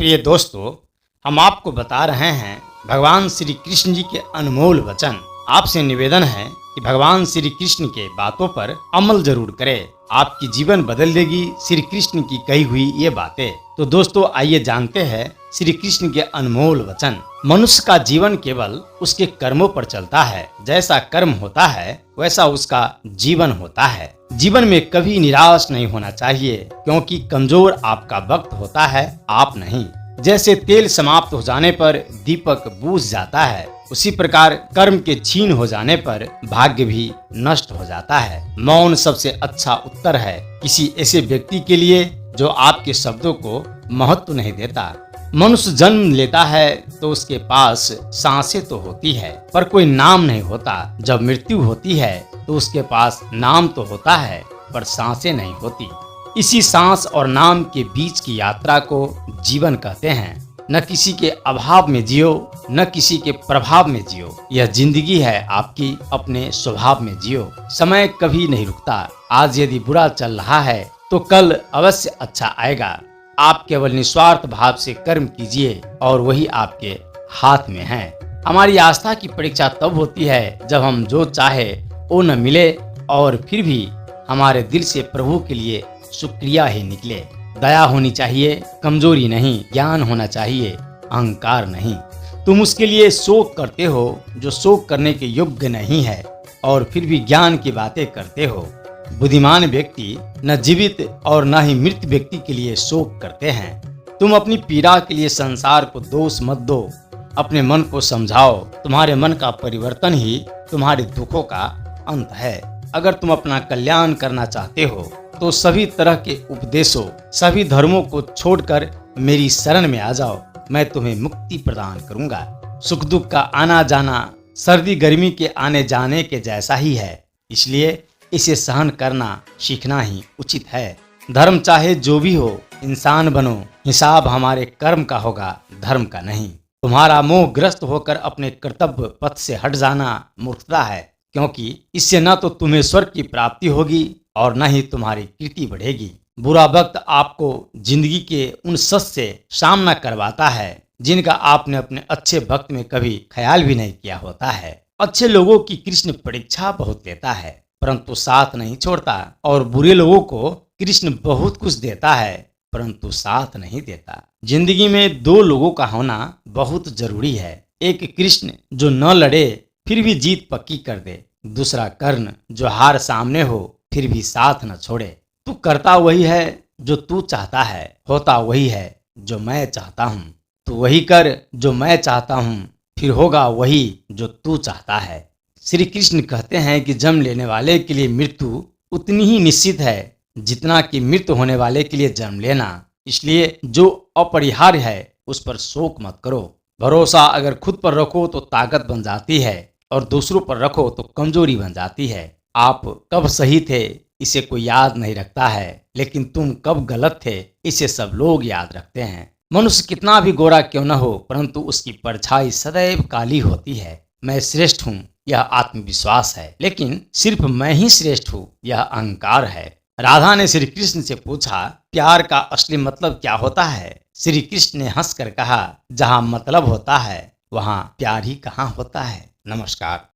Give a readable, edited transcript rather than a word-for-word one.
प्रिय दोस्तों, हम आपको बता रहे हैं भगवान श्री कृष्ण जी के अनमोल वचन। आपसे निवेदन है कि भगवान श्री कृष्ण के बातों पर अमल जरूर करें। आपकी जीवन बदल देगी श्री कृष्ण की कही हुई ये बातें। तो दोस्तों, आइए जानते हैं श्री कृष्ण के अनमोल वचन। मनुष्य का जीवन केवल उसके कर्मों पर चलता है। जैसा कर्म होता है वैसा उसका जीवन होता है। जीवन में कभी निराश नहीं होना चाहिए, क्योंकि कमजोर आपका वक्त होता है, आप नहीं। जैसे तेल समाप्त हो जाने पर दीपक बुझ जाता है, उसी प्रकार कर्म के छीन हो जाने पर भाग्य भी नष्ट हो जाता है। मौन सबसे अच्छा उत्तर है किसी ऐसे व्यक्ति के लिए जो आपके शब्दों को महत्व नहीं देता। मनुष्य जन्म लेता है तो उसके पास सांसें तो होती है, पर कोई नाम नहीं होता। जब मृत्यु होती है तो उसके पास नाम तो होता है, पर सांसें नहीं होती। इसी सांस और नाम के बीच की यात्रा को जीवन कहते हैं। न किसी के अभाव में जियो, न किसी के प्रभाव में जियो। यह जिंदगी है आपकी, अपने स्वभाव में जियो। समय कभी नहीं रुकता। आज यदि बुरा चल रहा है तो कल अवश्य अच्छा आएगा। आप केवल निस्वार्थ भाव से कर्म कीजिए और वही आपके हाथ में है। हमारी आस्था की परीक्षा तब होती है जब हम जो चाहे वो न मिले और फिर भी हमारे दिल से प्रभु के लिए शुक्रिया ही निकले। दया होनी चाहिए, कमजोरी नहीं। ज्ञान होना चाहिए, अहंकार नहीं। तुम उसके लिए शोक करते हो जो शोक करने के योग्य नहीं है, और फिर भी ज्ञान की बातें करते हो। बुद्धिमान व्यक्ति न जीवित और न ही मृत व्यक्ति के लिए शोक करते हैं। तुम अपनी पीड़ा के लिए संसार को दोष मत दो, अपने मन को समझाओ। तुम्हारे मन का परिवर्तन ही तुम्हारे दुखों का अंत है। अगर तुम अपना कल्याण करना चाहते हो तो सभी तरह के उपदेशों, सभी धर्मों को छोड़कर मेरी शरण में आ जाओ। मैं तुम्हें मुक्ति प्रदान करूंगा। सुख दुख का आना जाना सर्दी गर्मी के आने जाने के जैसा ही है, इसलिए इसे सहन करना सीखना ही उचित है। धर्म चाहे जो भी हो, इंसान बनो। हिसाब हमारे कर्म का होगा, धर्म का नहीं। तुम्हारा मोहग्रस्त होकर अपने कर्तव्य पथ से हट जाना मूर्खता है, क्योंकि इससे न तो तुम्हें स्वर्ग की प्राप्ति होगी और न ही तुम्हारी कीर्ति बढ़ेगी। बुरा वक्त आपको जिंदगी के उन सच से सामना करवाता है जिनका आपने अपने अच्छे वक्त में कभी ख्याल भी नहीं किया होता है। अच्छे लोगों की कृष्ण परीक्षा बहुत लेता है, परंतु साथ नहीं छोड़ता, और बुरे लोगों को कृष्ण बहुत कुछ देता है, परंतु साथ नहीं देता। जिंदगी में दो लोगों का होना बहुत जरूरी है। एक कृष्ण जो न लड़े फिर भी जीत पक्की कर दे, दूसरा कर्ण जो हार सामने हो फिर भी साथ न छोड़े। तू करता वही है जो तू चाहता है, होता वही है जो मैं चाहता हूँ। तू वही कर जो मैं चाहता हूँ, फिर होगा वही जो तू चाहता है। श्री कृष्ण कहते हैं कि जन्म लेने वाले के लिए मृत्यु उतनी ही निश्चित है जितना कि मृत होने वाले के लिए जन्म लेना। इसलिए जो अपरिहार्य है उस पर शोक मत करो। भरोसा अगर खुद पर रखो तो ताकत बन जाती है, और दूसरों पर रखो तो कमजोरी बन जाती है। आप कब सही थे इसे कोई याद नहीं रखता है, लेकिन तुम कब गलत थे इसे सब लोग याद रखते हैं। मनुष्य कितना भी गोरा क्यों न हो, परंतु उसकी परछाई सदैव काली होती है। मैं श्रेष्ठ हूँ यह आत्मविश्वास है, लेकिन सिर्फ मैं ही श्रेष्ठ हूँ यह अहंकार है। राधा ने श्री कृष्ण से पूछा, प्यार का असली मतलब क्या होता है? श्री कृष्ण ने हंसकर कहा, जहाँ मतलब होता है वहाँ प्यार ही कहाँ होता है। नमस्कार।